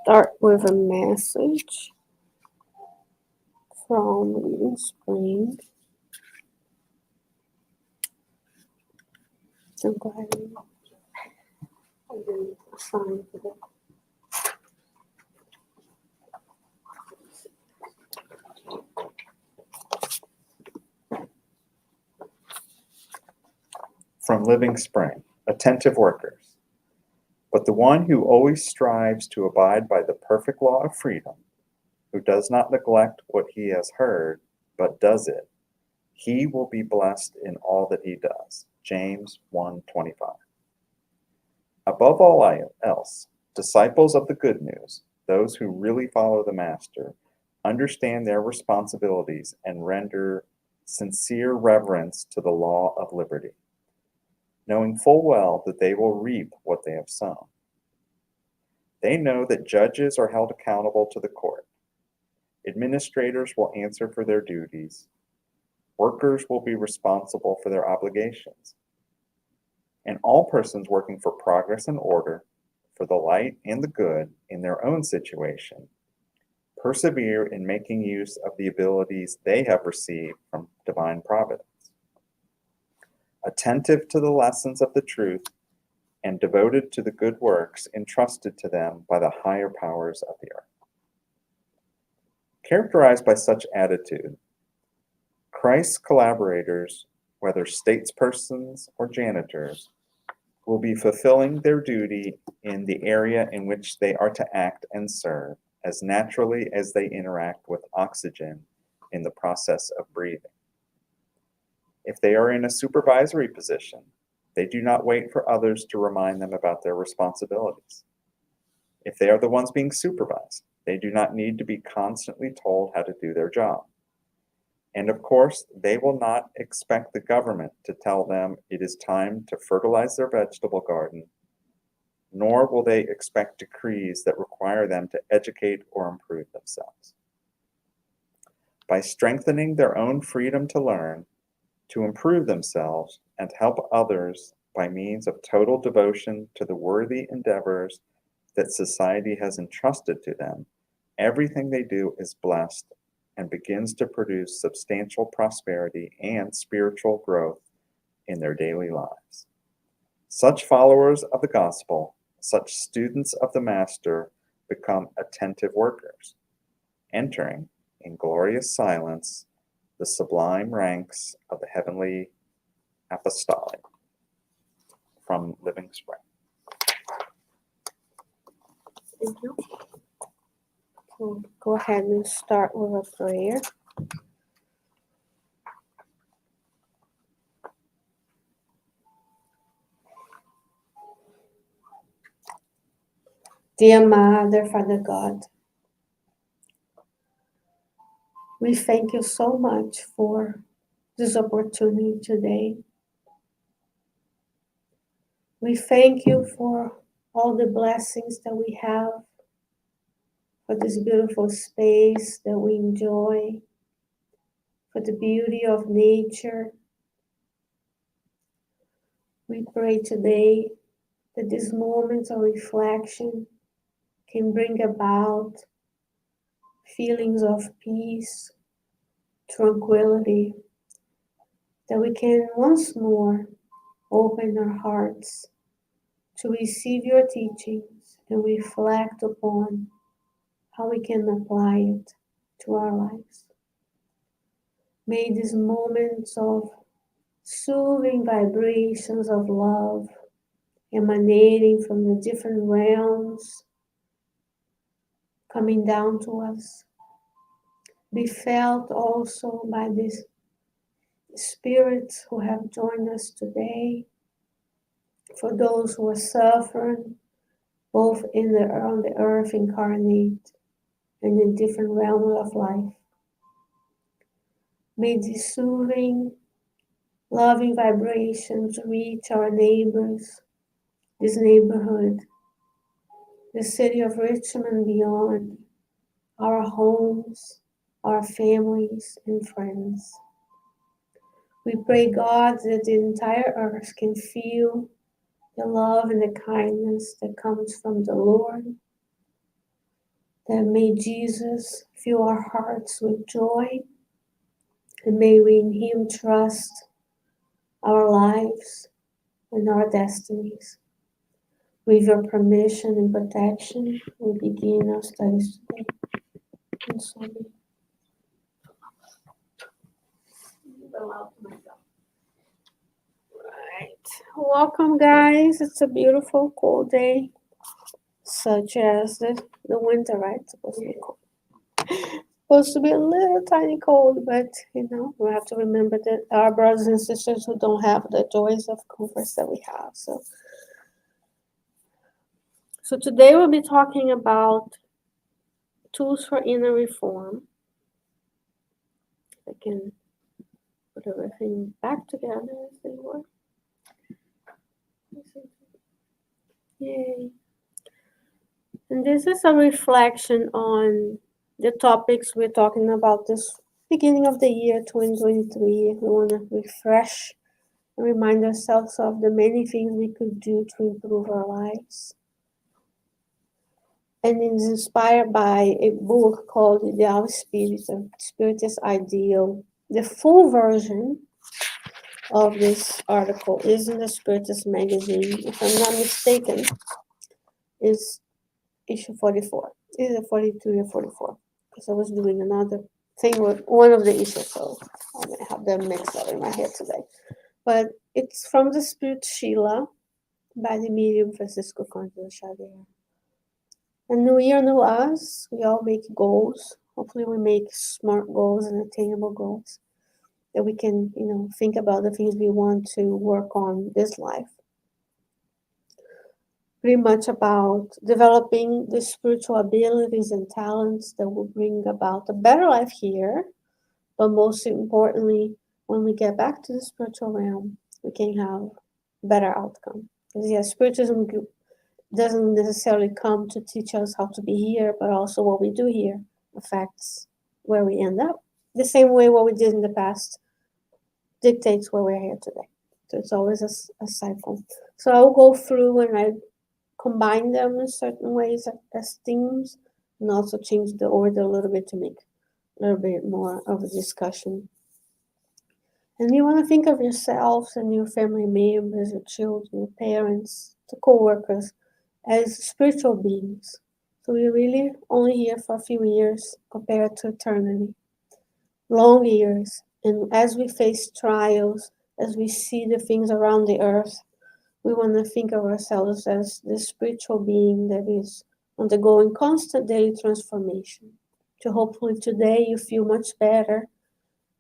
Start with a message from Reading Spring. So go ahead and sign for that. From Living Spring, attentive workers. But the one who always strives to abide by the perfect law of freedom, who does not neglect what he has heard, but does it, he will be blessed in all that he does. James 1:25. Above all else, disciples of the good news, those who really follow the Master, understand their responsibilities and render sincere reverence to the law of liberty, knowing full well that they will reap what they have sown. They know that judges are held accountable to the court. Administrators will answer for their duties. Workers will be responsible for their obligations. And all persons working for progress and order, for the light and the good in their own situation, persevere in making use of the abilities they have received from divine providence. Attentive to the lessons of the truth and devoted to the good works entrusted to them by the higher powers of the earth. Characterized by such attitude, Christ's collaborators, whether statespersons or janitors, will be fulfilling their duty in the area in which they are to act and serve as naturally as they interact with oxygen in the process of breathing. If they are in a supervisory position, they do not wait for others to remind them about their responsibilities. If they are the ones being supervised, they do not need to be constantly told how to do their job. And of course, they will not expect the government to tell them it is time to fertilize their vegetable garden, nor will they expect decrees that require them to educate or improve themselves. By strengthening their own freedom to learn, to improve themselves, and help others by means of total devotion to the worthy endeavors that society has entrusted to them, everything they do is blessed and begins to produce substantial prosperity and spiritual growth in their daily lives. Such followers of the gospel, such students of the Master, become attentive workers, entering in glorious silence the sublime ranks of the heavenly apostolic. From Living Spring. Thank you. So go ahead and start with a prayer. Dear Mother, Father God, we thank you so much for this opportunity today. We thank you for all the blessings that we have, for this beautiful space that we enjoy, for the beauty of nature. We pray today that these moments of reflection can bring about feelings of peace, tranquility, that we can once more open our hearts to receive your teachings and reflect upon how we can apply it to our lives. May these moments of soothing vibrations of love emanating from the different realms coming down to us be felt also by these spirits who have joined us today, for those who are suffering both on the earth incarnate and in different realms of life. May these soothing, loving vibrations reach our neighbors, this neighborhood, the city of Richmond and beyond, our homes, our families and friends. We pray, God, that the entire earth can feel the love and the kindness that comes from the Lord, that may Jesus fill our hearts with joy, and may we in Him trust our lives and our destinies. With your permission and protection, we begin our studies today. And so right. Welcome, guys. It's a beautiful, cold day, such as the winter, right? It's supposed to be cold. Supposed to be a little tiny cold, but we have to remember that our brothers and sisters who don't have the joys of comforts that we have. So today we'll be talking about tools for inner reform. I can put everything back together as they were. Yay. And this is a reflection on the topics we're talking about this beginning of the year 2023. We want to refresh and remind ourselves of the many things we could do to improve our lives. And it's inspired by a book called Ideal Spirit, a Spiritist Ideal. The full version of this article is in the Spiritist magazine. If I'm not mistaken, is issue 44. Is it 43 or 44? Because I was doing another thing with one of the issues, so I may have them mixed up in my head today. But it's from the Spirit Sheila by the medium Francisco Conde Xavier. And new year, new us. We all make goals. Hopefully, we make smart goals and attainable goals that we can, think about the things we want to work on this life. Pretty much about developing the spiritual abilities and talents that will bring about a better life here, but most importantly, when we get back to the spiritual realm, we can have better outcome. Because spiritism doesn't necessarily come to teach us how to be here, but also what we do here affects where we end up. The same way what we did in the past dictates where we're here today. So it's always a cycle. So I'll go through and I combine them in certain ways as themes, and also change the order a little bit to make a little bit more of a discussion. And you want to think of yourselves and your family members, your children, your parents, the co-workers, as spiritual beings. So we're really only here for a few years compared to eternity. Long years. And as we face trials, as we see the things around the earth, we want to think of ourselves as the spiritual being that is undergoing constant daily transformation. So hopefully today you feel much better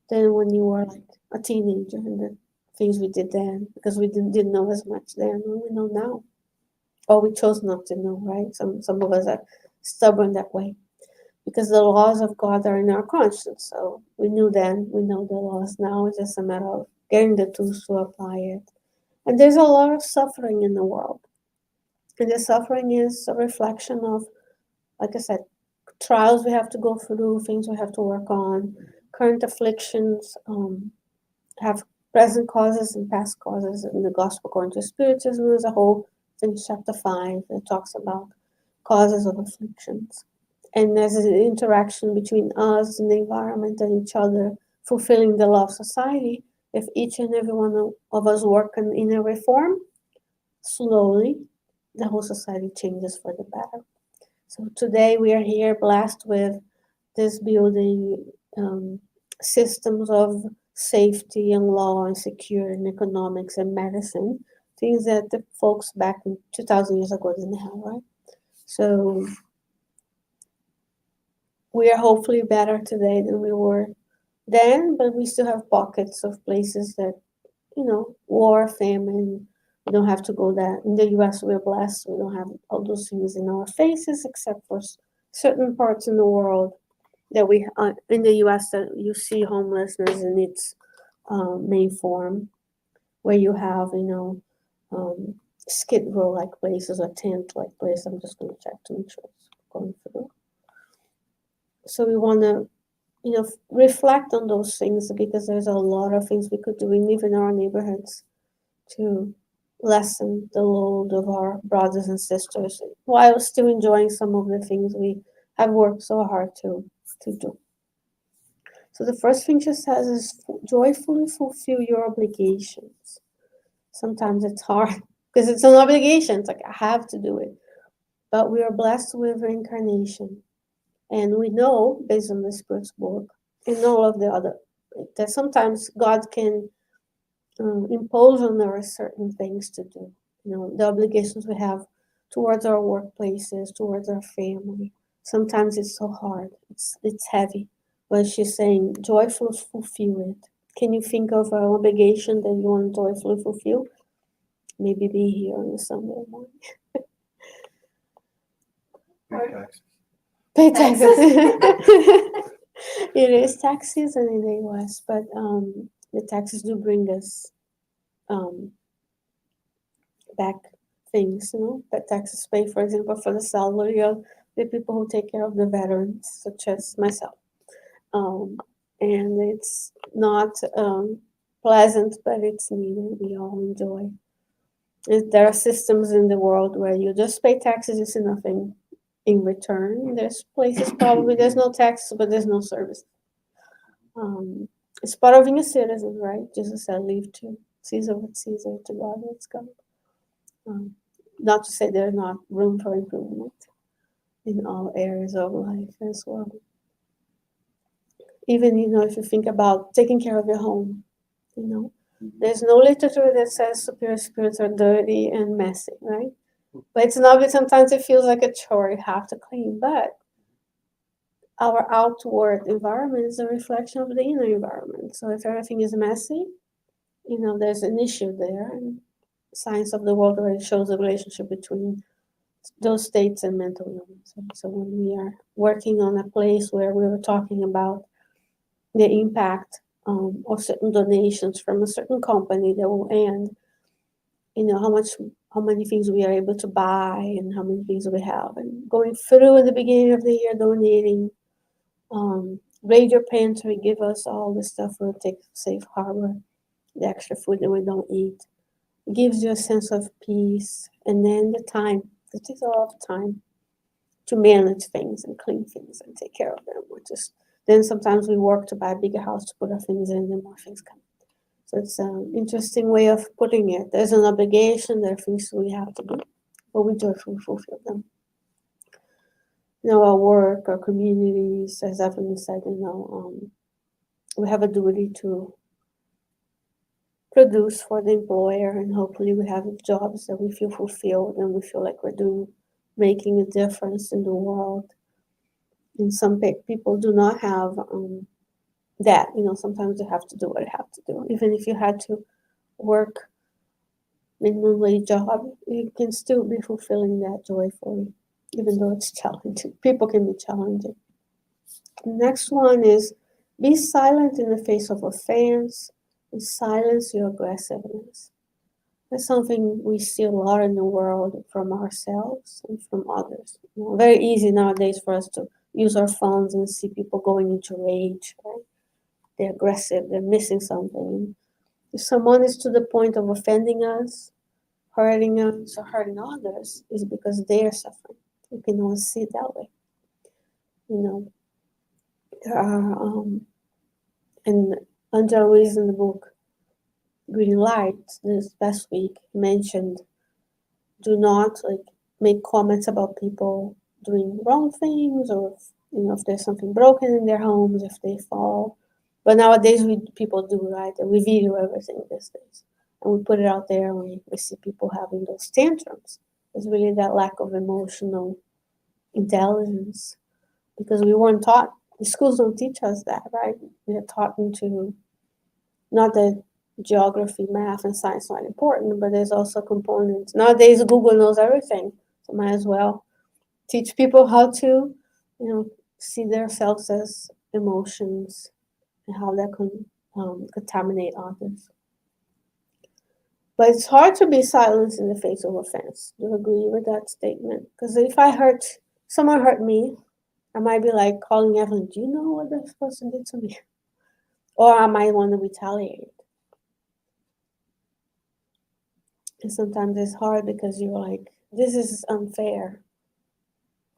than when you were like a teenager and the things we did then, because we didn't know as much then as we know now. Or we chose not to know, right? Some of us are stubborn that way. Because the laws of God are in our conscience. So we knew then, we know the laws now. It's just a matter of getting the tools to apply it. And there's a lot of suffering in the world. And the suffering is a reflection of, like I said, trials we have to go through, things we have to work on. Current afflictions have present causes and past causes. In the Gospel according to Spiritism as a whole, in chapter 5, it talks about causes of afflictions. And there's an interaction between us and the environment and each other, fulfilling the law of society. If each and every one of us work in inner reform, slowly, the whole society changes for the better. So today we are here blessed with this building systems of safety and law and security and economics and medicine, things that the folks back in 2,000 years ago didn't have, right? So we are hopefully better today than we were then, but we still have pockets of places that, war, famine, we don't have to go there. In the US, we're blessed. We don't have all those things in our faces, except for certain parts in the world that we, in the US, that you see homelessness in its main form, where you have, skid row like places or tent like places. I'm just going to check to make sure it's going through. So we want to, reflect on those things, because there's a lot of things we could do, even in our neighborhoods, to lessen the load of our brothers and sisters while still enjoying some of the things we have worked so hard to do. So the first thing she says is joyfully fulfill your obligations. Sometimes it's hard because it's an obligation. It's like I have to do it. But we are blessed with reincarnation. And we know, based on the Spirit's book and all of the other, that sometimes God can impose on us certain things to do. The obligations we have towards our workplaces, towards our family. Sometimes it's so hard. It's heavy. But she's saying, joyfully fulfill it. Can you think of an obligation that you want to joyfully fulfill? Maybe be here on a Sunday morning. Pay taxes. Pay taxes. It is tax season in the US, but the taxes do bring us back things, that taxes pay, for example, for the salary of the people who take care of the veterans, such as myself. And it's not pleasant, but it's needed. We all enjoy. There are systems in the world where you just pay taxes, you see nothing in return. There's places probably there's no taxes, but there's no service. It's part of being a citizen, right? Jesus said, leave to Caesar what Caesar, to God what's God. Not to say there's not room for improvement in all areas of life as well. Even, if you think about taking care of your home, there's no literature that says superior spirits are dirty and messy, right? But it's not, sometimes it feels like a chore you have to clean, but our outward environment is a reflection of the inner environment. So if everything is messy, there's an issue there. And science of the world already shows the relationship between those states and mental illness. So when we are working on a place where we were talking about the impact of certain donations from a certain company that will end, how many things we are able to buy and how many things we have, and going through at the beginning of the year donating. Raid your pantry, give us all the stuff we'll take safe harbor, the extra food that we don't eat. It gives you a sense of peace, and then the time. It takes a lot of time to manage things and clean things and take care of them. Then sometimes we work to buy a bigger house to put our things in, and more things come. So it's an interesting way of putting it. There's an obligation, there are things we have to do, but we joyfully fulfill them. Our work, our communities, as Evelyn said, we have a duty to produce for the employer, and hopefully we have jobs that we feel fulfilled and we feel like we're making a difference in the world. And some people do not have that. Sometimes you have to do what you have to do. Even if you had to work minimum wage job, you can still be fulfilling that joyfully, even though it's challenging. People can be challenging. The next one is be silent in the face of offense and silence your aggressiveness. That's something we see a lot in the world from ourselves and from others. Very easy nowadays for us to use our phones and see people going into rage, right? They're aggressive, they're missing something. If someone is to the point of offending us, hurting us, or hurting others, it's because they are suffering. You can only see it that way. There are, and Angela Ruiz in the book Green Light this past week mentioned, do not make comments about people doing wrong things, or if there's something broken in their homes, if they fall. But nowadays people do, right? And we video everything these days, and we put it out there. And we see people having those tantrums. It's really that lack of emotional intelligence, because we weren't taught. The schools don't teach us that, right? We are taught into, not that geography, math, and science are not important, but there's also components. Nowadays, Google knows everything, so might as well teach people how to, see themselves as emotions and how that can contaminate others. But it's hard to be silenced in the face of offense. Do you agree with that statement? Because if someone hurt me, I might be like calling Evelyn, do you know what this person did to me? Or I might want to retaliate. And sometimes it's hard because you're like, this is unfair.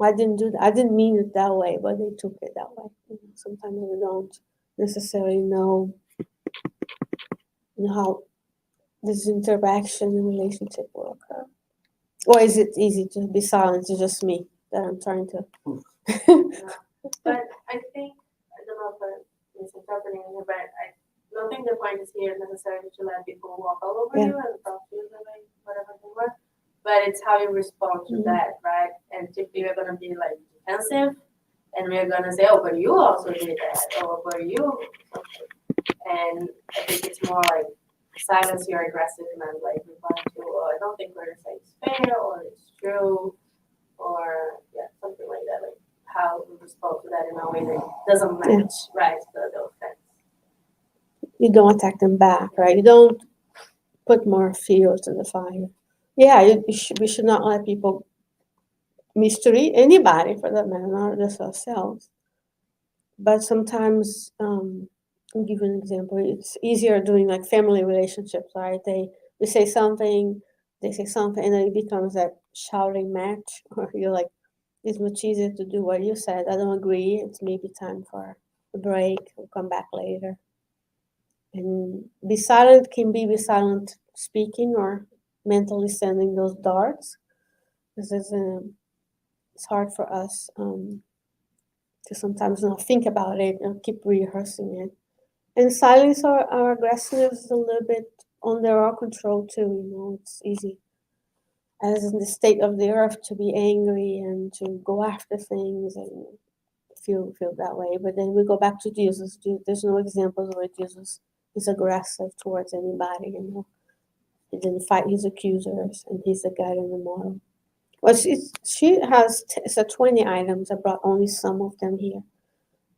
I didn't do that. I didn't mean it that way, but they took it that way. Sometimes we don't necessarily know, how this interaction and relationship will occur. Or is it easy to be silent? It's just me that I'm trying to. But I think, I don't know if I'm misinterpreting it, but I don't think the point is here necessarily to let people walk all over you and talk to you the way, whatever they were. But it's how you respond to that, right? And if you're going to be like defensive, and we're going to say, oh, but you also did that, or but you, something. And I think it's more like silence your aggressiveness, like reply to, oh, I don't think what you're saying is fair, or it's true, or yeah, something like that. Like how we respond to that in a way that doesn't match, right, the offense. You don't attack them back, right? You don't put more fuel to the fire. Yeah, we should not let people mistreat anybody for that matter, not just ourselves. But sometimes, I'll give you an example. It's easier doing like family relationships, right? We say something, they say something, and then it becomes that shouting match, or you're like, it's much easier to do what you said. I don't agree. It's maybe time for a break. We'll come back later. And be silent can be silent speaking or mentally sending those darts. This is it's hard for us to sometimes not think about it and keep rehearsing it. And silence our aggressiveness is a little bit under our control too. It's easy, as in the state of the earth, to be angry and to go after things and feel that way. But then we go back to Jesus. There's no examples where Jesus is aggressive towards anybody. He didn't fight his accusers, and he's the guide in the model. Well, she has 20 items. I brought only some of them here,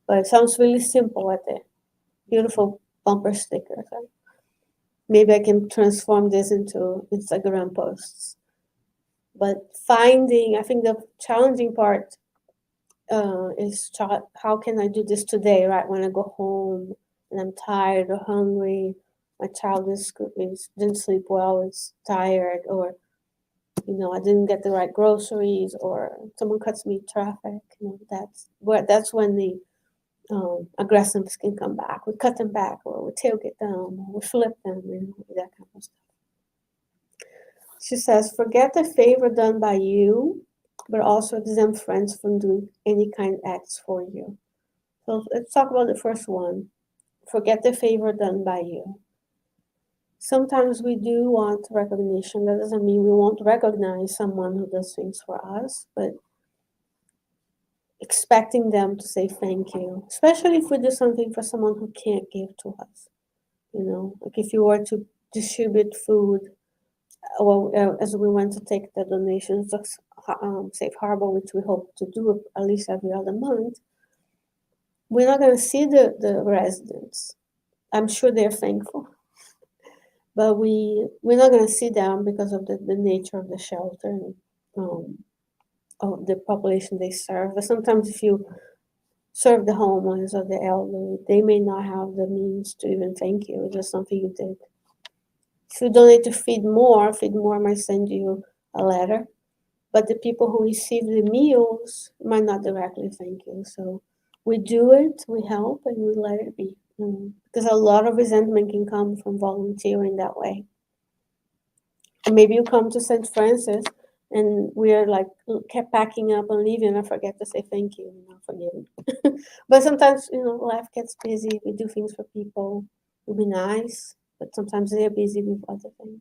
but it sounds really simple at the beautiful bumper stickers. Right? Maybe I can transform this into Instagram posts. But I think the challenging part is how can I do this today, right? When I go home and I'm tired or hungry, my child didn't sleep well, is tired, or I didn't get the right groceries, or someone cuts me in traffic. That's when the aggressiveness can come back. We cut them back, or we tailgate them, or we flip them, that kind of stuff. She says, forget the favor done by you, but also exempt friends from doing any kind of acts for you. So let's talk about the first one. Forget the favor done by you. Sometimes we do want recognition. That doesn't mean we won't recognize someone who does things for us, but expecting them to say thank you, especially if we do something for someone who can't give to us. Like if you were to distribute food, as we went to take the donations of Safe Harbor, which we hope to do at least every other month, we're not going to see the residents. I'm sure they're thankful, but we're not going to see them because of the nature of the shelter and of the population they serve. But sometimes if you serve the homeless or the elderly, they may not have the means to even thank you. It's just something you did. If you donate to Feed More might send you a letter, but the people who receive the meals might not directly thank you. So we do it, we help, and we let it be. Because a lot of resentment can come from volunteering that way. And maybe you come to St. Francis and we're like kept packing up and leaving, and I forget to say thank you. Forgive me. But sometimes, life gets busy. We do things for people. We'll be nice, but sometimes they're busy with other things.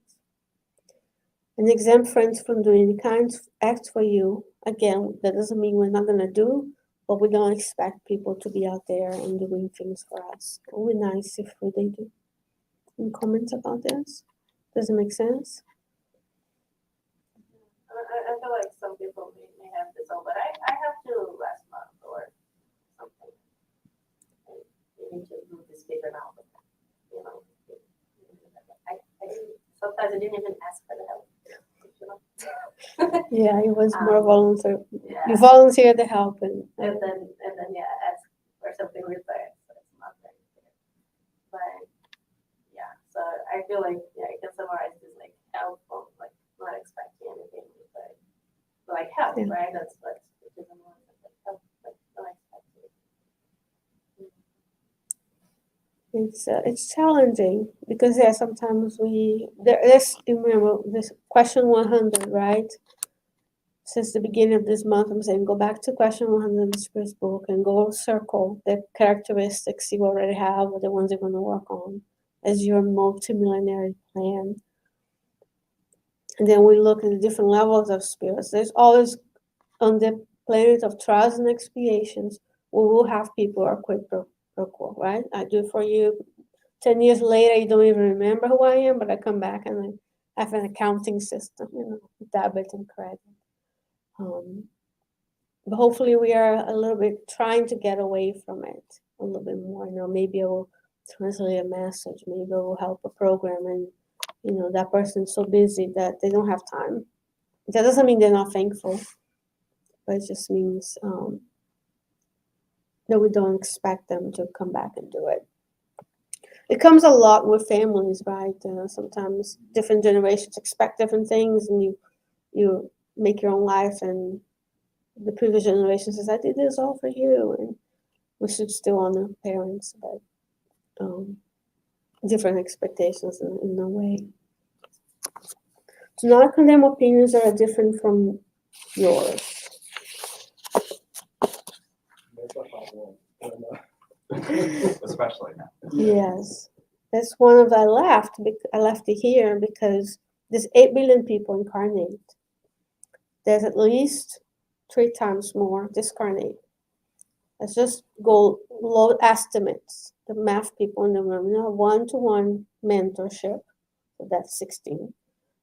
And exempt friends from doing any kind of acts for you. Again, that doesn't mean we're not going to do, but we don't expect people to be out there and doing things for us. It would be nice if they do. Any comments about this? Does it make sense? I feel like some people may have this, but I have to last month or something. And you need to do this bigger now. Sometimes I didn't even ask for the help. Yeah, it was more volunteer. Yeah. You volunteer to help, and then ask for something return. So it's not very clear. But yeah, so I feel like I can summarize this like helpful, like not expecting anything, but like help, right? That's what it is It's challenging because sometimes there's remember this question 100, right? Since the beginning of this month, I'm saying go back to question 100 in the Spirit's book and go circle the characteristics you already have or the ones you're going to work on as your multimillionaire plan. And then we look at the different levels of spirits. There's always on the planet of trials and expiations, we will have people who are quid pro quo, right? I do it for you. 10 years later, you don't even remember who I am, but I come back and I have an accounting system, debit and credit. But hopefully we are a little bit trying to get away from it a little bit more. Maybe I will translate a message. Maybe I will help a program, and that person's so busy that they don't have time. That doesn't mean they're not thankful, but it just means that we don't expect them to come back and do it. It comes a lot with families, right? Sometimes different generations expect different things, and you make your own life, and the previous generation says, "I did this all for you," and we should still honor parents, but different expectations in a way. Do not condemn opinions that are different from yours. Especially now. Yes, that's one of I left it here because there's 8 billion people incarnate. There's at least 3 times more discarnate. Let's just go low estimates. The math people in the room, 1-to-1 mentorship, so that's 16.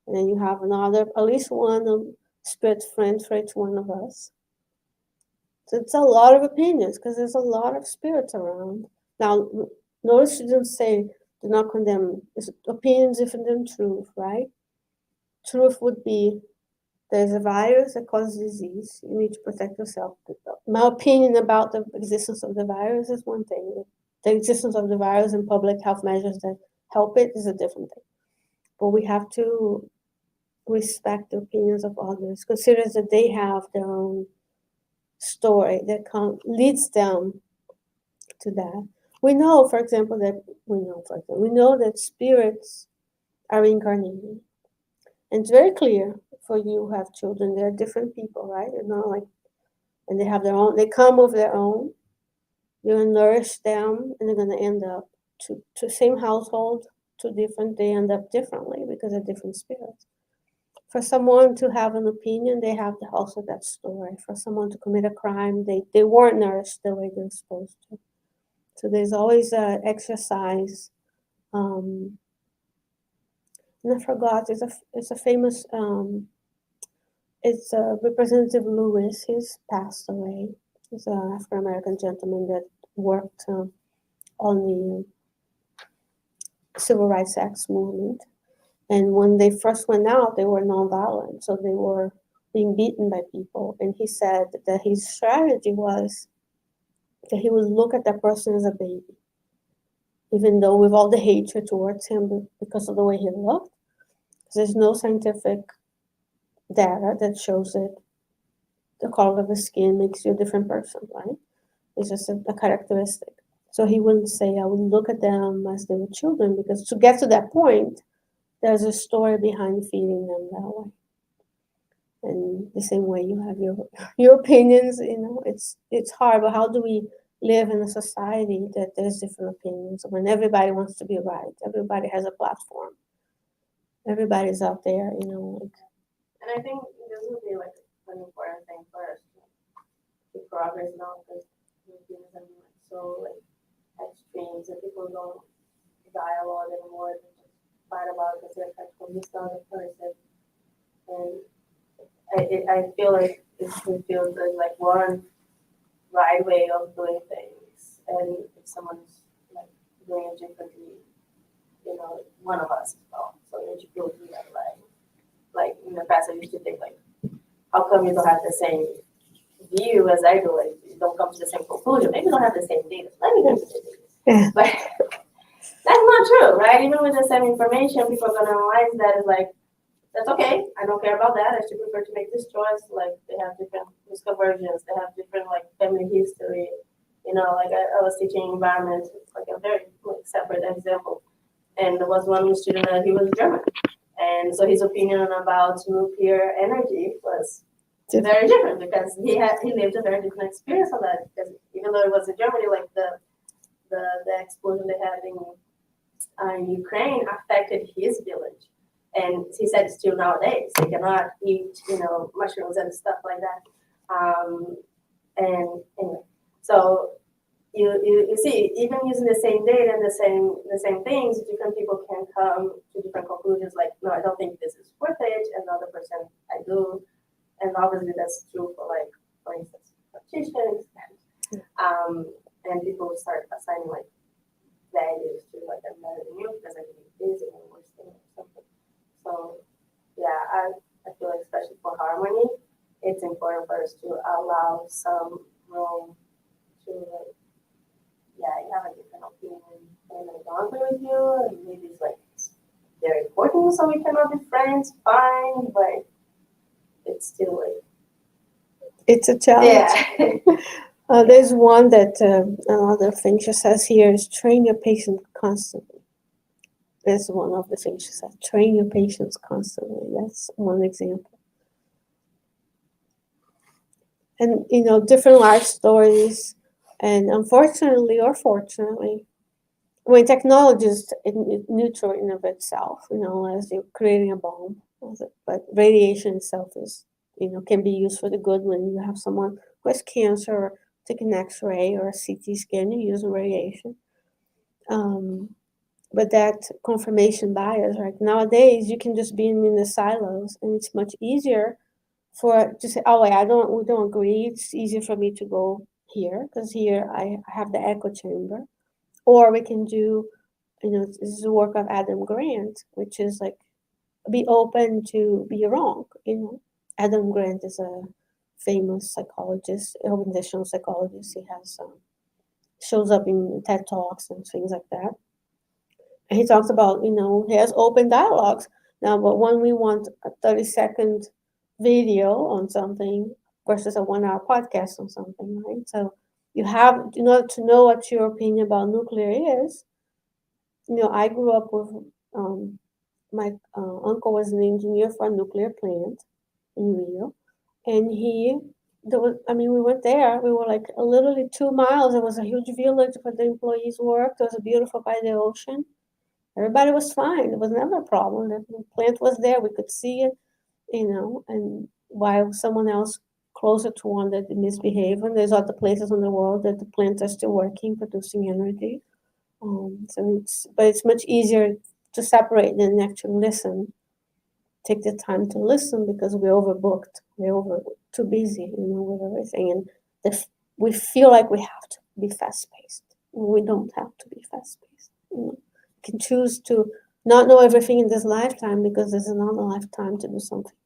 And then you have another, at least one spirit friend for each one of us. So it's a lot of opinions because there's a lot of spirits around. Now, notice you didn't say do not condemn. Opinions different than truth, right? Truth would be there's a virus that causes disease. You need to protect yourself. My opinion about the existence of the virus is one thing. The existence of the virus and public health measures that help it is a different thing. But we have to respect the opinions of others. Consider that they have their own story that leads them to that. We know, for example, that spirits are reincarnating. And it's very clear for you who have children, they're different people, right? And they have their own, they come with their own. You're going to nourish them, and they're going to end up to same household, they end up differently because they're different spirits. For someone to have an opinion, they have also that story. For someone to commit a crime, they weren't nourished the way they're supposed to. So there's always an exercise. And I forgot, it's a famous, it's Representative Lewis. He's passed away. He's an African-American gentleman that worked on the Civil Rights Act movement. And when they first went out, they were nonviolent. So they were being beaten by people. And he said that his strategy was that he would look at that person as a baby, even though with all the hatred towards him because of the way he looked. There's no scientific data that shows that the color of the skin makes you a different person, right? It's just a characteristic. So he wouldn't say, I would look at them as they were children, because to get to that point, there's a story behind feeding them that way. And the same way you have your opinions, it's hard, but how do we live in a society that there's different opinions when everybody wants to be right? Everybody has a platform. Everybody's out there, And I think this would be like an important thing for us to progress now, because things are so extremes that people don't dialogue anymore. They just fight about it because they're from this other person. And I feel like it feels like one right way of doing things, and if someone's doing it differently, one of us is wrong. So you should feel that like in the past I used to think how come you don't have the same view as I do? You don't come to the same conclusion. Maybe you don't have the same data. Let me come to the data. Yeah. But that's not true, right? Even with the same information, people are gonna analyze that as that's okay. I don't care about that. I should prefer to make this choice. They have different risk aversions. They have different family history. Like I was teaching environment, like a very like, separate example. And there was one student that he was German. And so his opinion about nuclear energy was very different because he lived a very different experience on that. Because even though it was in Germany, like the explosion they had in Ukraine affected his village. And he said still nowadays they cannot eat, mushrooms and stuff like that. And anyway, so you see, even using the same data and the same things, different people can come to different conclusions. Like, no, I don't think this is worth it. Another person, I do. And obviously that's true for instance, politicians and people start assigning like values to like I'm better than you because I think this and I'm worse than you or something. So yeah, I feel like especially for harmony, it's important for us to allow some room to like, yeah, you have a different opinion and I don't agree with you and maybe it's like it's very important so we cannot be friends, fine, but it's still like it's a challenge. yeah. There's one that another thing she says here is train your patient constantly. That's one of the things she said. Train your patients constantly. That's one example. And different life stories, and unfortunately or fortunately, when technology is neutral in of itself, as you're creating a bomb, but radiation itself is, can be used for the good when you have someone who has cancer, or take an X-ray or a CT scan, you use radiation. But that confirmation bias, right? Nowadays, you can just be in the silos, and it's much easier to say, oh, wait, we don't agree. It's easier for me to go here because here I have the echo chamber, or we can do, this is the work of Adam Grant, which is like be open to be wrong. Adam Grant is a famous psychologist, organizational psychologist. He has shows up in TED Talks and things like that. And he talks about, he has open dialogues now, but when we want a 30-second video on something versus a 1-hour podcast on something, right? So you have, in order to know what your opinion about nuclear is, I grew up with, my uncle was an engineer for a nuclear plant in Rio, and we went there. We were like literally 2 miles. It was a huge village where the employees worked. It was beautiful by the ocean. Everybody was fine. It was never a problem. The plant was there. We could see it, and while someone else closer to one that misbehaved, and there's other places in the world that the plants are still working, producing energy. But it's much easier to separate than actually listen. Take the time to listen because we're overbooked. We're too busy, with everything, and we feel like we have to be fast paced. We don't have to be fast paced. You can choose to not know everything in this lifetime because there's another lifetime to do something.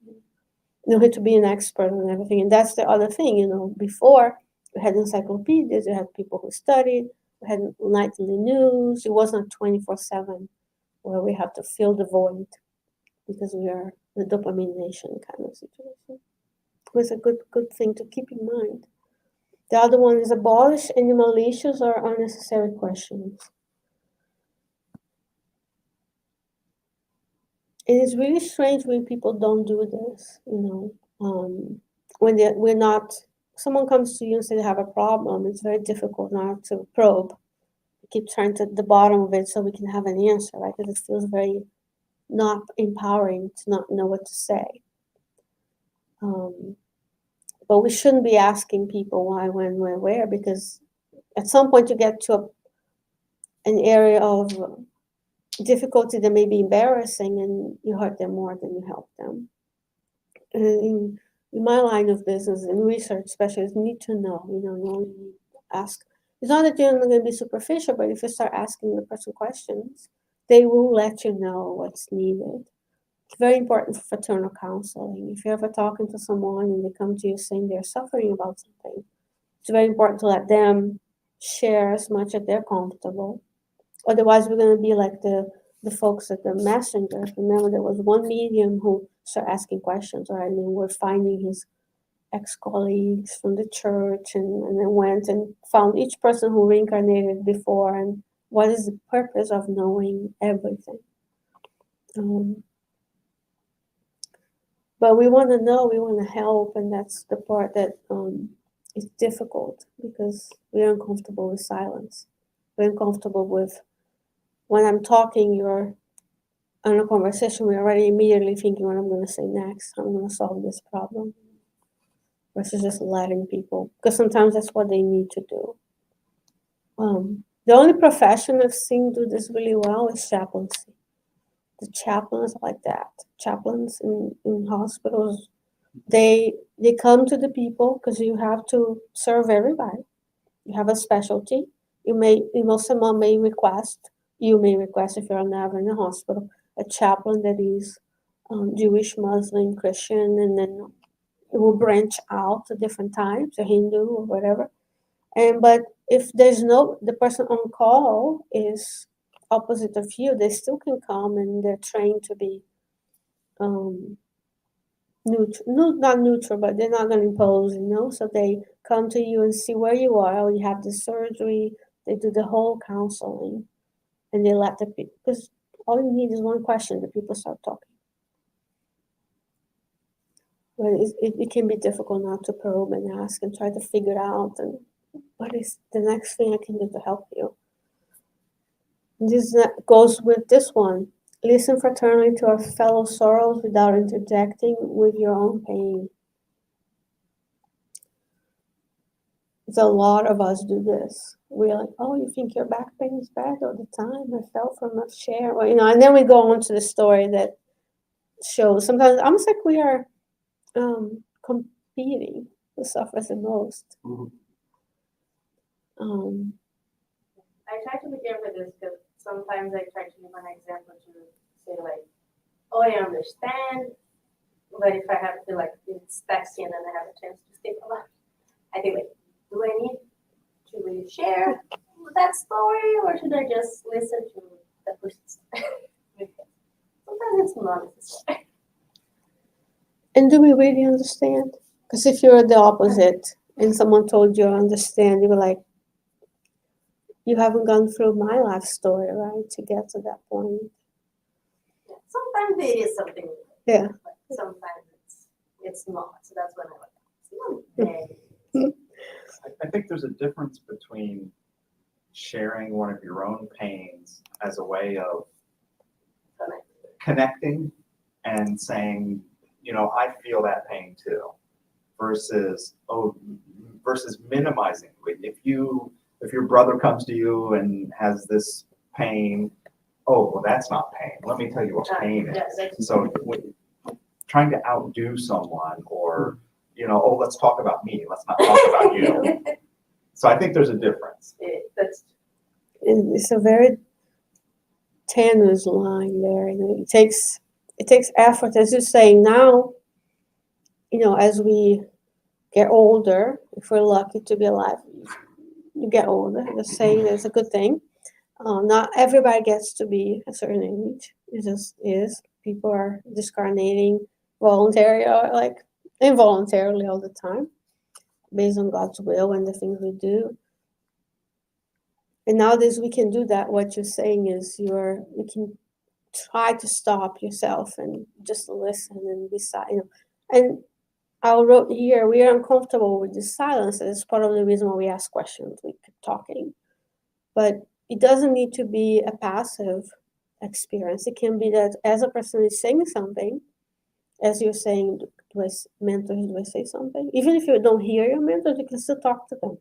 You have to be an expert on everything, and that's the other thing. Before we had encyclopedias, we had people who studied, we had nightly news. It wasn't 24/7 where we have to fill the void because we are the dopamine nation kind of situation. It was a good thing to keep in mind. The other one is abolish any malicious or unnecessary questions. It is really strange when people don't do this, when we're not, someone comes to you and says they have a problem, it's very difficult not to probe. We keep trying to the bottom of it so we can have an answer, right? Because it feels very not empowering to not know what to say. But we shouldn't be asking people why, when, where, because at some point you get to an area of difficulty that may be embarrassing and you hurt them more than you help them. And in my line of business and research specialists need to know, you ask. It's not that you're not going to be superficial, but if you start asking the person questions, they will let you know what's needed. It's very important for fraternal counseling. If you're ever talking to someone and they come to you saying they're suffering about something, it's very important to let them share as much as they're comfortable. Otherwise, we're going to be like the folks at the messenger. Remember, there was one medium who started asking questions, right? And we're finding his ex-colleagues from the church, and then went and found each person who reincarnated before and what is the purpose of knowing everything. But we want to know, we want to help, and that's the part that is difficult because we're uncomfortable with silence. We're uncomfortable with when I'm talking, you're in a conversation, we're already immediately thinking what I'm going to say next. I'm going to solve this problem versus just letting people, because sometimes that's what they need to do. The only profession I've seen do this really well is chaplaincy. The chaplains are like that. Chaplains in hospitals, they come to the people because you have to serve everybody. You have a specialty. Someone may request, you may request if you're never in a hospital, a chaplain that is Jewish, Muslim, Christian, and then it will branch out to different types, a Hindu or whatever. But if there's the person on call is opposite of you, they still can come and they're trained to be neutral, not neutral, but they're not going to impose, so they come to you and see where you are. Oh, you have the surgery, they do the whole counseling, and they let the people, because all you need is one question, the people start talking. But it can be difficult not to probe and ask and try to figure out and what is the next thing I can do to help you. This goes with this one. Listen fraternally to our fellow sorrows without interjecting with your own pain. A lot of us do this. We're like, oh, you think your back pain is bad all the time? I fell from a chair. Or, and then we go on to the story that shows sometimes almost like we are competing who suffers the most. Mhm. I try to be careful with this because sometimes I try to give an example to say like, oh, I understand, but if I have to like it's texting and then I have a chance to think about it, I think like, do I need to really share that story or should I just listen to the person's story? Sometimes it's not necessary. And do we really understand? Because if you're the opposite and someone told you understand, you were like, you haven't gone through my life story, right, to get to that point. Yeah. Sometimes it is something, Yeah. but sometimes it's not. So that's when I like, it's not I think there's a difference between sharing one of your own pains as a way of connecting and saying, I feel that pain too, versus minimizing. If your brother comes to you and has this pain, oh, well, that's not pain. Let me tell you what pain is. So trying to outdo someone or, oh, let's talk about me. Let's not talk about you. So I think there's a difference. It's a very tenuous line there. It takes effort, as you're saying now. As we get older, if we're lucky to be alive, you get older. The saying is a good thing. Not everybody gets to be a certain age. It just is. People are discarnating voluntarily or like involuntarily all the time, based on God's will and the things we do. And nowadays we can do that. What you're saying is you can try to stop yourself and just listen and be silent. And I wrote here, we are uncomfortable with this silence. It's part of the reason why we ask questions. We keep talking. But it doesn't need to be a passive experience. It can be that as a person is saying something, as you're saying, do I say something? Even if you don't hear your mentors, you can still talk to them.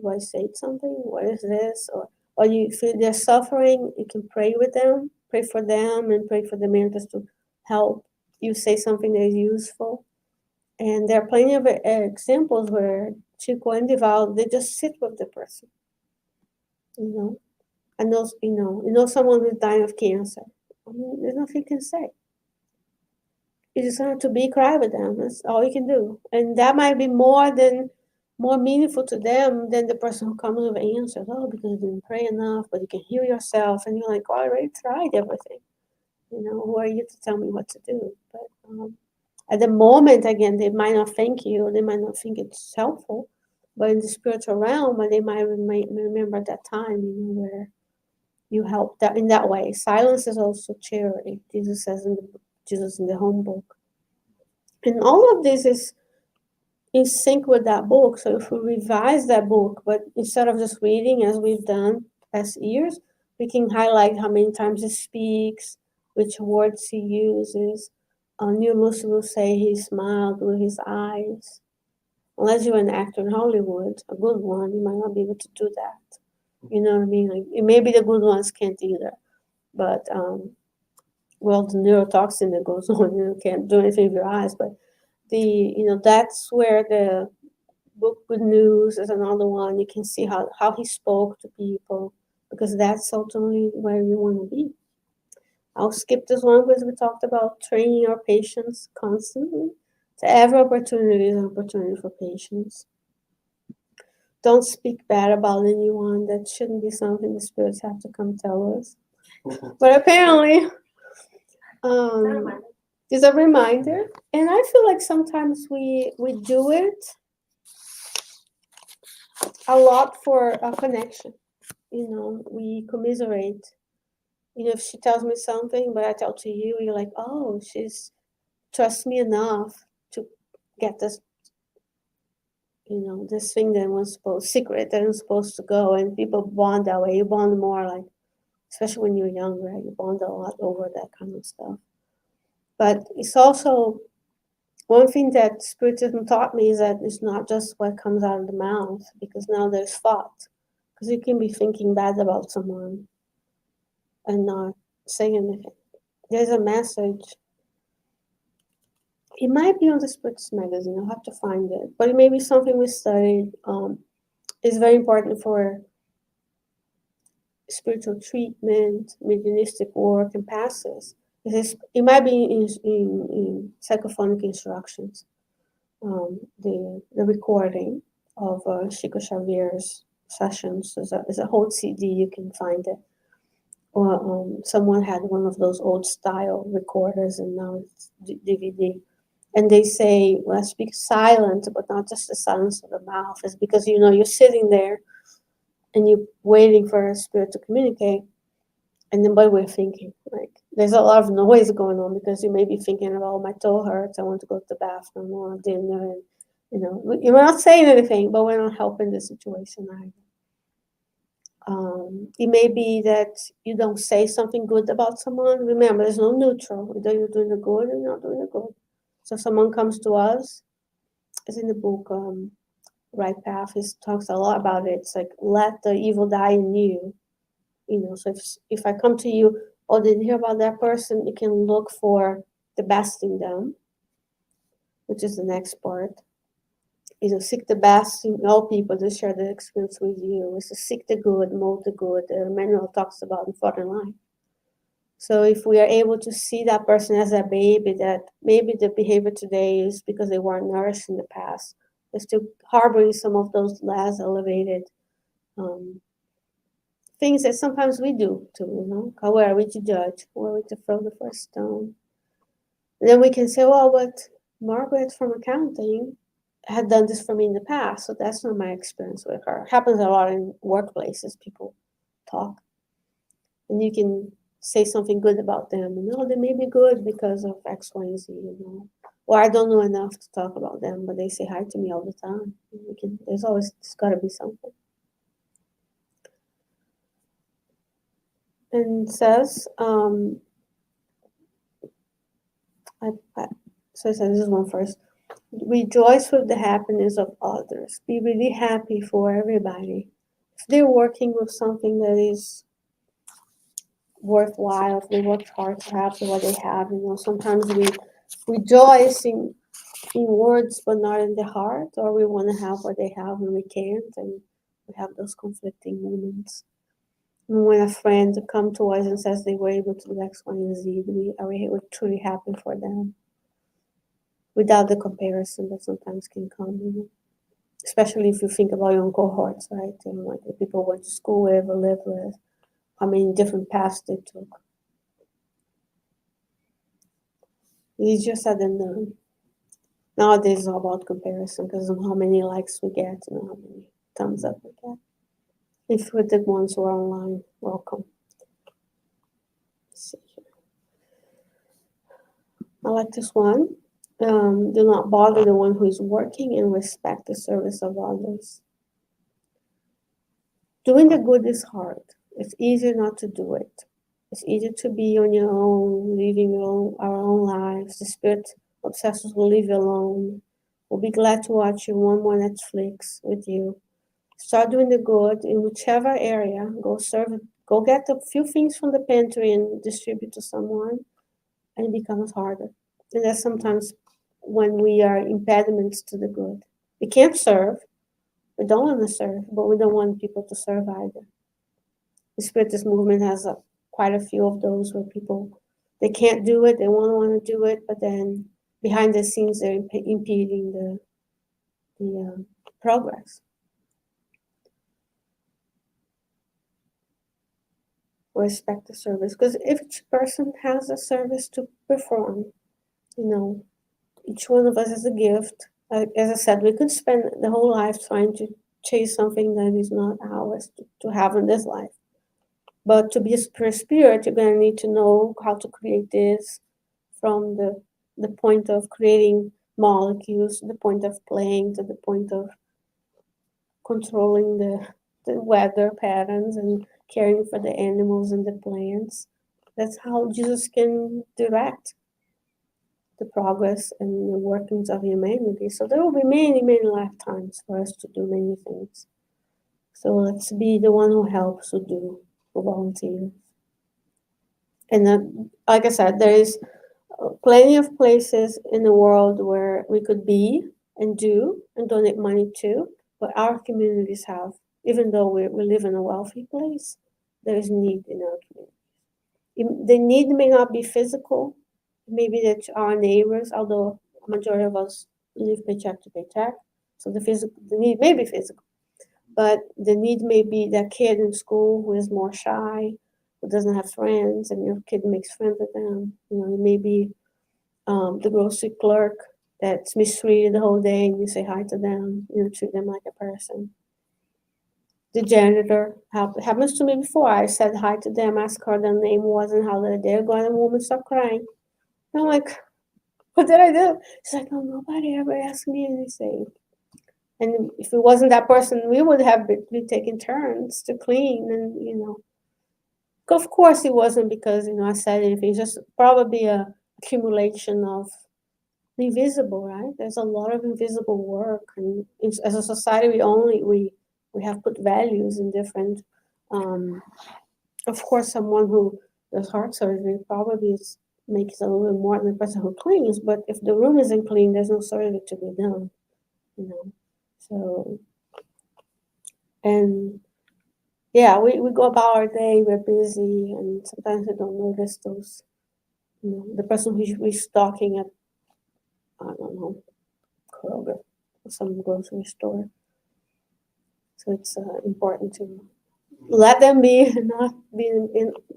Do I say something? What is this? Or you feel they're suffering, you can pray with them, pray for them, and pray for the mentors to help you say something that is useful. And there are plenty of examples where Chico and Dival, they just sit with the person. And those, someone who's dying of cancer. There's nothing you can say. You just have to cry with them. That's all you can do. And that might be more meaningful to them than the person who comes with answers. Oh, because you didn't pray enough, but you can heal yourself. And you're like, oh, I already tried everything. Who are you to tell me what to do? But At the moment, again, they might not thank you, they might not think it's helpful, but in the spiritual realm, they might remember that time, where you helped that in that way. Silence is also charity. Jesus says Jesus in the home book, and all of this is in sync with that book. So if we revise that book, but instead of just reading as we've done past years, we can highlight how many times he speaks, which words he uses. Neil Lucy will say he smiled with his eyes. Unless you're an actor in Hollywood, a good one, you might not be able to do that. You know what I mean? Like, maybe the good ones can't either. But, well, the neurotoxin that goes on, you can't do anything with your eyes. But that's where the book Good News is another one. You can see how he spoke to people, because that's ultimately where you want to be. I'll skip this one because we talked about training our patience constantly. So every opportunity is an opportunity for patience. Don't speak bad about anyone. That shouldn't be something the spirits have to come tell us. But apparently, it's a reminder. And I feel like sometimes we do it a lot for a connection. We commiserate. If she tells me something, but I tell to you, you're like, oh, she's trusts me enough to get this, this thing that was secret that was supposed to go. And people bond that way. You bond more, like, especially when you're younger, right? You bond a lot over that kind of stuff. But it's also one thing that Spiritism taught me is that it's not just what comes out of the mouth, because now there's thought. Because you can be thinking bad about someone and not saying anything. There's a message. It might be on the Spiritist magazine. I'll have to find it. But it may be something we studied. It's very important for spiritual treatment, mediumistic work, and passes. It might be in psychophonic instructions. The recording of Chico Xavier's sessions is a whole CD. You can find it. Or someone had one of those old style recorders, and now it's DVD. And they say, well, I speak silent, but not just the silence of the mouth. It's because, you're sitting there and you're waiting for a spirit to communicate. And then, but we're thinking, like, there's a lot of noise going on, because you may be thinking about, my toe hurts, I want to go to the bathroom, or dinner. And, you're not saying anything, but we're not helping the situation either. It may be that you don't say something good about someone. Remember, there's no neutral. Either you're doing the good or you're not doing the good. So if someone comes to us, it's in the book, Right Path. It talks a lot about it. It's like, let the evil die in you. So if I come to you, oh, did you hear about that person? You can look for the best in them, which is the next part. Seek the best in all people to share the experience with you. It's to seek the good, mold the good. Manuel talks about in Further Life. So if we are able to see that person as a baby, that maybe the behavior today is because they weren't nourished in the past, they're still harboring some of those less elevated things that sometimes we do too, How are we to judge? Who are we to throw the first stone? And then we can say, well, but Margaret from accounting had done this for me in the past, so that's not my experience with her. It happens a lot in workplaces. People talk, and you can say something good about them. They may be good because of X, Y, and Z. Or I don't know enough to talk about them, but they say hi to me all the time. There's got to be something. And it says, so it says, this is one first. Rejoice with the happiness of others. Be really happy for everybody. If they're working with something that is worthwhile, if they worked hard to have what they have, sometimes we rejoice in words but not in the heart, or we want to have what they have and we can't, and we have those conflicting moments. And when a friend comes to us and says they were able to do X, Y, and Z, we're truly happy for them, without the comparison that sometimes can come, especially if you think about your own cohorts, right? Like the people went to school with or lived with, how many different paths they took. It's just said and done. Nowadays it's all about comparison because of how many likes we get and how many thumbs up we get. If we're the ones who are online, welcome. Let's see here. I like this one. Do not bother the one who is working and respect the service of others. Doing the good is hard. It's easier not to do it. It's easier to be on your own, living our own lives. The spirit obsessors will leave you alone. We'll be glad to watch you one more Netflix with you. Start doing the good in whichever area. Go serve. Go get a few things from the pantry and distribute to someone, and it becomes harder. And that's sometimes when we are impediments to the good. We can't serve. We don't want to serve, but we don't want people to serve either. The Spiritist movement has quite a few of those where people, they can't do it, they want to do it, but then behind the scenes they're impeding the progress. Respect the service, because each person has a service to perform. Each one of us has a gift. As I said, we could spend the whole life trying to chase something that is not ours to have in this life. But to be a spirit, you're going to need to know how to create this from the point of creating molecules, to the point of playing, to the point of controlling the weather patterns and caring for the animals and the plants. That's how Jesus can direct the progress and the workings of humanity. So there will be many, many lifetimes for us to do many things. So let's be the one who helps, who volunteers. And like I said, there is plenty of places in the world where we could be and do and donate money to, but our communities have, even though we live in a wealthy place, there is need in our community. The need may not be physical, maybe that our neighbors, although a majority of us live paycheck to paycheck, so the need may be physical, but the need may be that kid in school who is more shy, who doesn't have friends, and your kid makes friends with them. It may be the grocery clerk that's mistreated the whole day, and you say hi to them, treat them like a person. The janitor, happens to me before. I said hi to them, asked her their name was and how they're going, and the woman started crying. And I'm like, what did I do? She's like, oh, nobody ever asked me anything. And if it wasn't that person, we would have been taking turns to clean, and of course it wasn't because I said anything. It's just probably a accumulation of the invisible, right? There's a lot of invisible work, and as a society, we have put values in different. Of course, someone who does heart surgery probably makes a little bit more than the person who cleans. But if the room isn't clean, there's no surgery to be done. So, and yeah, we go about our day. We're busy, and sometimes we don't notice those. The person who's restocking at, I don't know, Kroger or some grocery store. So it's important to let them be and not be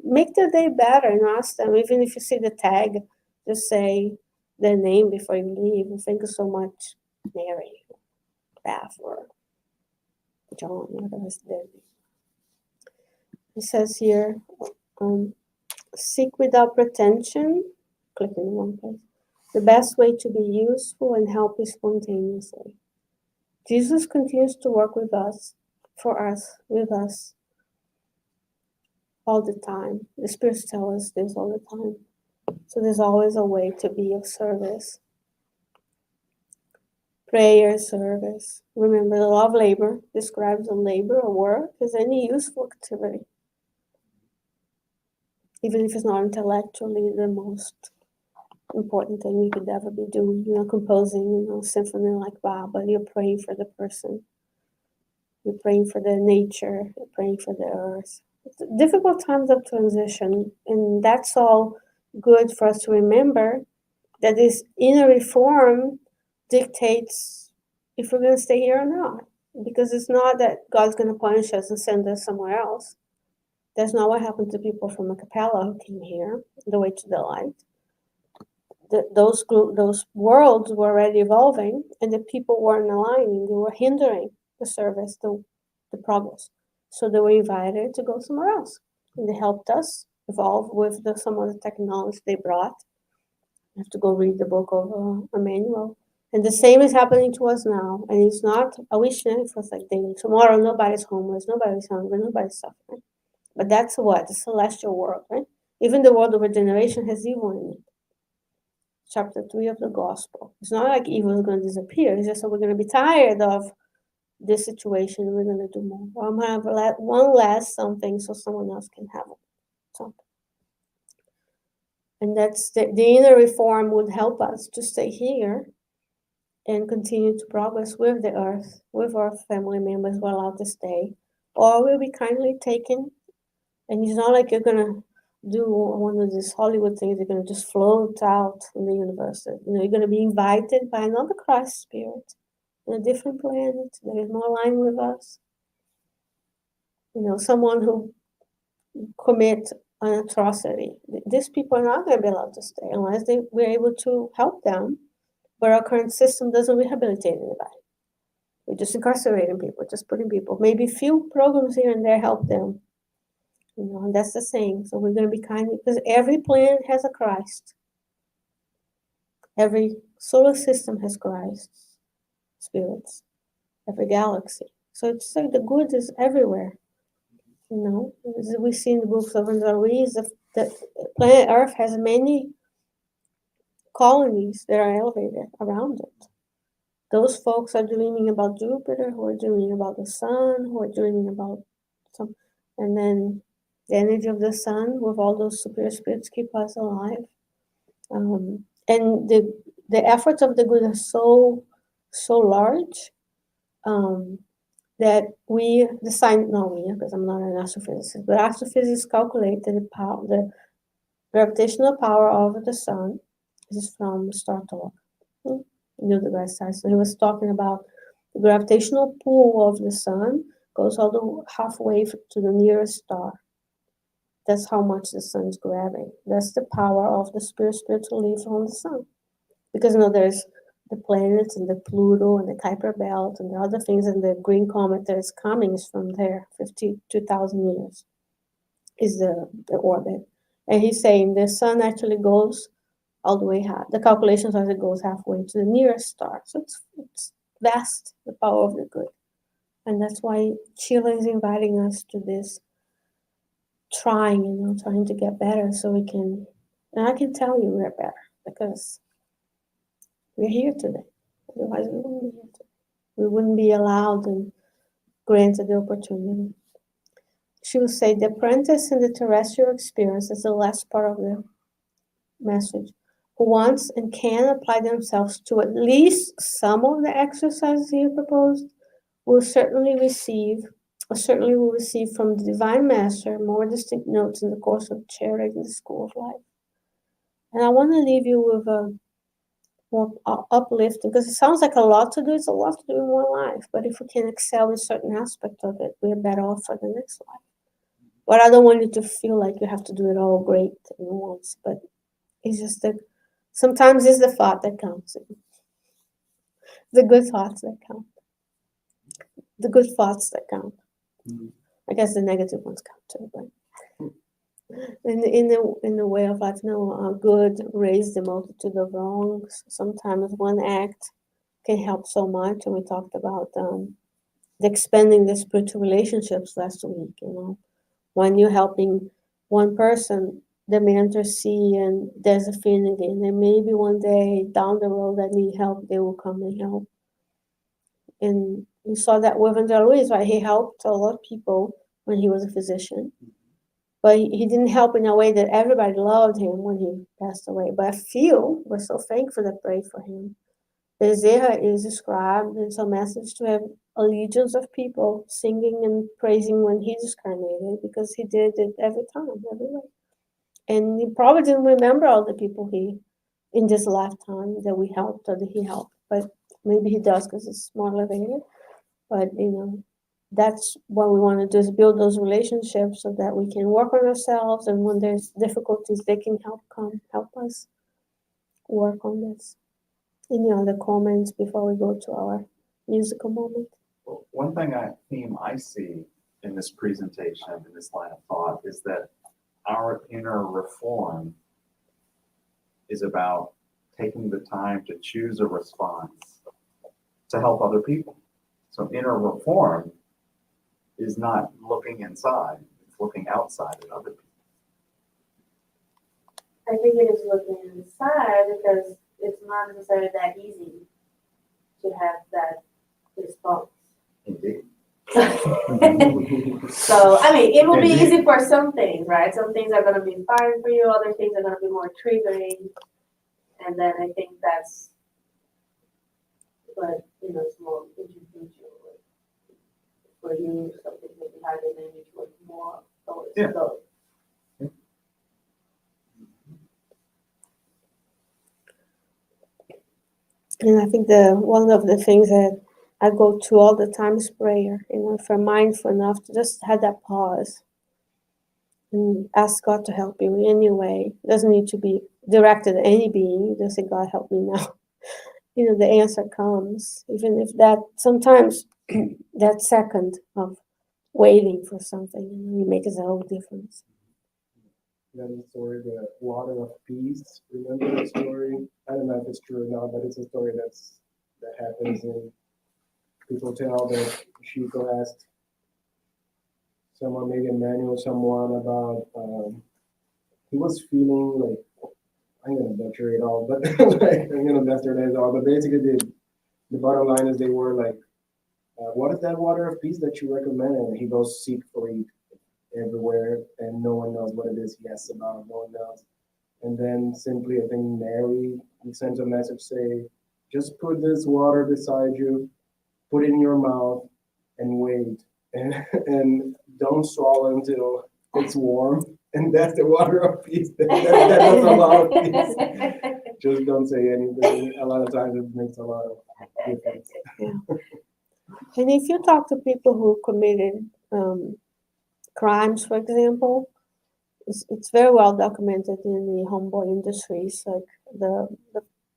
make their day better and ask them. Even if you see the tag, just say their name before you leave. Thank you so much, Mary, Beth, or John, whatever is there. It says here, seek without pretension. Click in one place. The best way to be useful and help is spontaneously. Jesus continues to work with us, with us all the time. The spirits tell us this all the time. So there's always a way to be of service. Prayer, service. Remember, the law of labor describes a labor or work as any useful activity. Even if it's not intellectually the most important thing you could ever be doing, composing, a symphony like Bach, but you're praying for the person. You're praying for the nature. You're praying for the earth. It's difficult times of transition, and that's all good for us to remember that this inner reform dictates if we're going to stay here or not. Because it's not that God's going to punish us and send us somewhere else. That's not what happened to people from a capella who came here, the way to the light. those worlds were already evolving, and the people weren't aligning. They were hindering the service, the progress. So they were invited to go somewhere else, and they helped us evolve with some of the technology they brought. You have to go read the book of Emmanuel. And the same is happening to us now. And it's not a wish for us like daily. Tomorrow, nobody's homeless, nobody's hungry, nobody's suffering. But that's what? The celestial world, right? Even the world of regeneration has evil in it. Chapter 3 of the Gospel. It's not like evil is going to disappear. It's just that we're going to be tired of this situation. We're going to do more. Or I'm going to have one last something so someone else can have something. And that's the inner reform would help us to stay here and continue to progress with the earth, with our family members who are allowed to stay, or we'll be kindly taken. And it's not like you're gonna do one of these Hollywood things, you're gonna just float out in the universe. You're gonna be invited by another Christ spirit in a different planet that is more aligned with us. Someone who commit an atrocity. These people are not going to be allowed to stay unless we're able to help them. But our current system doesn't rehabilitate anybody. We're just incarcerating people, just putting people. Maybe a few programs here and there help them. And that's the saying. So we're going to be kind, because every planet has a Christ. Every solar system has Christ spirits. Every galaxy. So it's like the good is everywhere. As we see in the books of Ruiz, the planet Earth has many colonies that are elevated around it. Those folks are dreaming about Jupiter, who are dreaming about the sun, who are dreaming about and then the energy of the sun with all those superior spirits keep us alive. And the efforts of the good are so large. That because I'm not an astrophysicist, but astrophysicists calculate that the gravitational power of the sun. This is from Star Talk. Neil deGrasse Tyson. He was talking about the gravitational pull of the sun goes all the halfway to the nearest star. That's how much the sun is grabbing. That's the power of the spiritual leaf from the sun. Because there's the planets and the Pluto and the Kuiper Belt and the other things, and the green comet that is coming is from there. 52,000 years is the orbit. And he's saying the sun actually goes all the way the calculations are it goes halfway to the nearest star. So it's vast, the power of the good. And that's why Chile is inviting us to this trying to get better so we can, and I can tell you we're better because we're here today. Otherwise, we wouldn't be here today. We wouldn't be allowed and granted the opportunity. She will say, the apprentice in the terrestrial experience is the last part of the message, who wants and can apply themselves to at least some of the exercises here proposed, will certainly will receive from the Divine Master more distinct notes in the course of charity in the School of Life. And I want to leave you with a more uplifting, because it sounds like a lot to do. It's a lot to do in one life, but if we can excel in a certain aspect of it, we're better off for the next life. But I don't want you to feel like you have to do it all great at once, but it's just that sometimes it's the thought that counts. The good thoughts that count. The good thoughts that count. I guess the negative ones count too, but in the way of life, good raise the multitude of wrongs. Sometimes one act can help so much, and we talked about the expanding the spiritual relationships last week. When you're helping one person, the mentors see and there's affinity, and then maybe one day down the road that need help, they will come and help. And we saw that with André Luiz, right? He helped a lot of people when he was a physician, but he didn't help in a way that everybody loved him when he passed away. But a few were so thankful that prayed for him. Bezerra is described in some message to have a legions of people singing and praising when he discarnated, because he did it every time, every way. And he probably didn't remember all the people in this lifetime that we helped or that he helped, but maybe he does because it's more elevated. But that's what we want to do, is build those relationships so that we can work on ourselves, and when there's difficulties, they can help us. work on this. Any other comments before we go to our musical moment? Well, one theme I see in this presentation, in this line of thought, is that our inner reform is about taking the time to choose a response to help other people. So inner reform is not looking inside, it's looking outside at other people. I think it is looking inside because it's not necessarily that easy to have that response. Indeed. So, I mean, it will be easy for some things, right? Some things are going to be inspiring for you, other things are going to be more triggering. And then I think that's, but, it's more individual. For you, something maybe harder than you work more towards those. And I think one of the things that I go to all the time is prayer. If you're mindful enough to just have that pause and ask God to help you in any way. It doesn't need to be directed at any being. You just say, God, help me now. The answer comes, even if that sometimes that second of waiting for something, it makes a whole difference. Then the story, the water of peace. Remember the story? I don't know if it's true or not, but it's a story that happens, and people tell that Shiko asked someone, maybe a man or someone, about he was feeling like, I'm gonna butcher it all, but like, I'm gonna bastardize it all. But basically, the bottom line is they were like, what is that water of peace that you recommend? And he goes seek for it everywhere, and no one knows what it is he asks about. No one knows. And then simply, I think Mary sends a message, say, just put this water beside you, put it in your mouth, and wait, and don't swallow until it's warm. And that's the water of peace. That's a lot of peace. Just don't say anything. A lot of times it makes a lot of difference. Yeah. And if you talk to people who committed crimes, for example, it's very well documented in the homeboy industries. Like the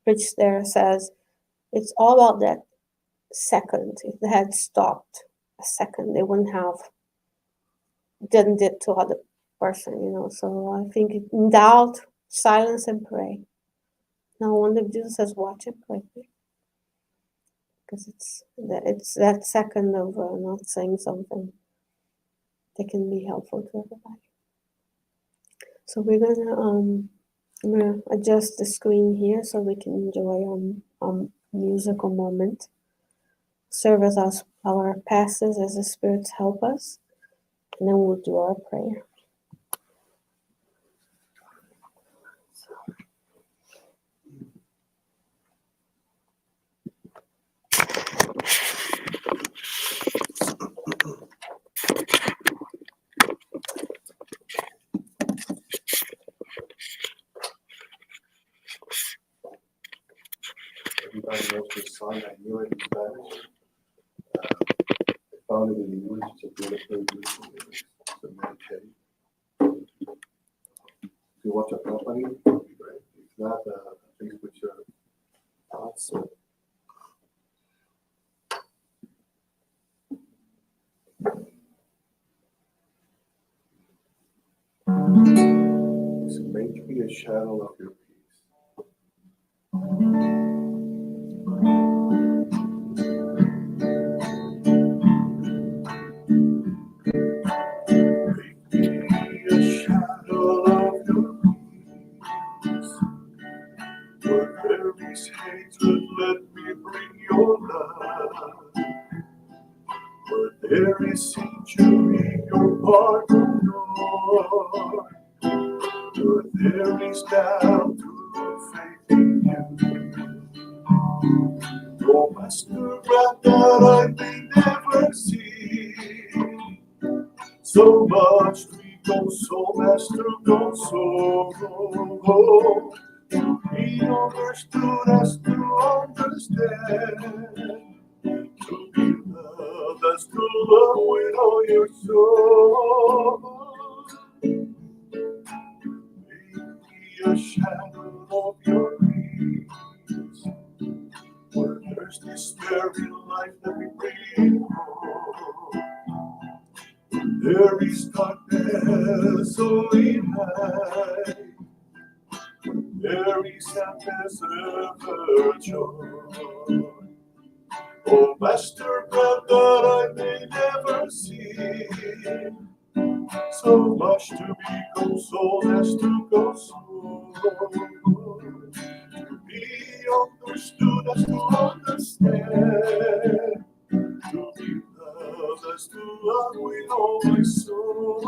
priest there says, it's all about that second. If they had stopped a second, they wouldn't have done it to other person, So I think in doubt, silence and pray. No wonder Jesus says, watch and pray. Because it's that second of not saying something that can be helpful to everybody. So we're I'm gonna adjust the screen here so we can enjoy our musical moment. Serve as our pastors as the spirits help us, and then we'll do our prayer. Everybody knows this song. I knew it in Spanish. I found it in English. It's a beautiful lyrics. It's a meditative. If you watch a company, it would be great. If not, at least with your thoughts. So make me a shadow of your peace. A shadow of your peace. Where there is hatred, let me bring your love. Where there is injury, your pardon, Lord. Where there is doubt, through faith in you. Oh, Master, grant that I may never see so much to console, Master, console. To be understood as to understand. To be loved as to love with all your soul. Make me a shadow of your peace. life that we bring. There is darkness only night. There is sadness ever joy. Oh, Master, grant that I may never see so much to be consoled as to console. To be understood as to understand. To be loved as to love with all my soul.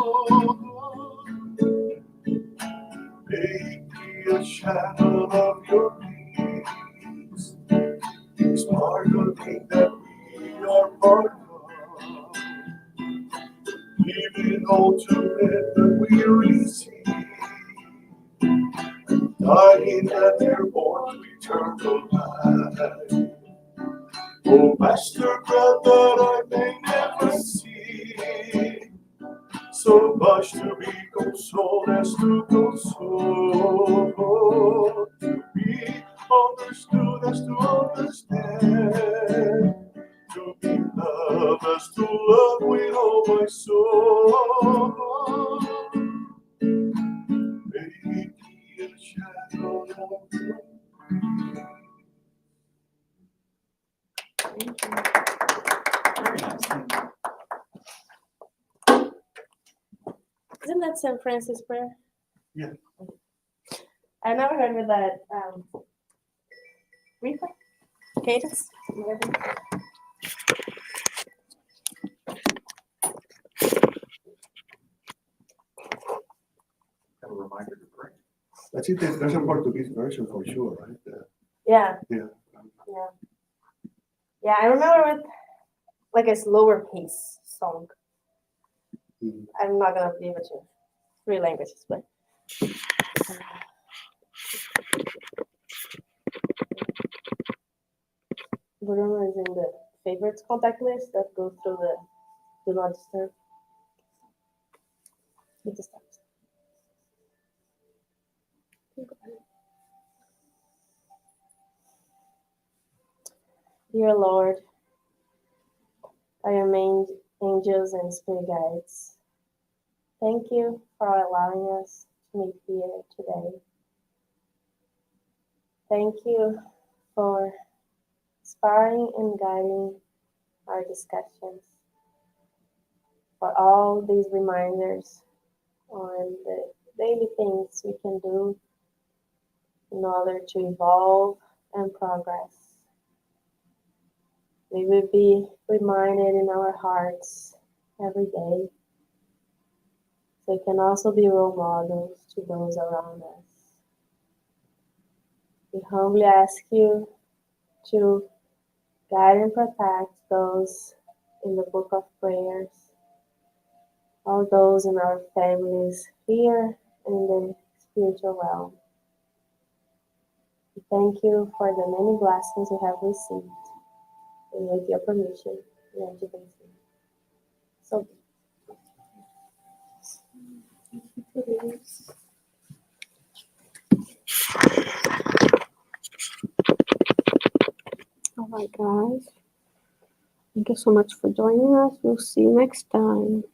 Make me a channel of your peace. Sparkling that we are part of. Giving all to it that we receive. Dying that they're born to eternal life. Oh, Master, grant that I may never see so much to be consoled as to console. To be understood as to understand. To be loved as to love with all my soul. Make me a shadow of your Isn't that St. Francis prayer? Yeah. I never heard of that. Replay? Cadence? Got a reminder to pray. I think there's a Portuguese version for sure, right? Yeah. Yeah. Yeah, I remember with like a slower pace song. Mhm. I'm not gonna be able to 3 languages, but Bruno is in the favorites contact list that goes through the do not disturb. It disturbs. Dear Lord, by your main angels and spirit guides, thank you for allowing us to meet here today. Thank you for inspiring and guiding our discussions, for all these reminders on the daily things we can do in order to evolve and progress. We will be reminded in our hearts every day, so we can also be role models to those around us. We humbly ask you to guide and protect those in the book of prayers, all those in our families here and in the spiritual realm. We thank you for the many blessings we have received, and with your permission, we enter this. So, all right, guys. Thank you so much for joining us. We'll see you next time.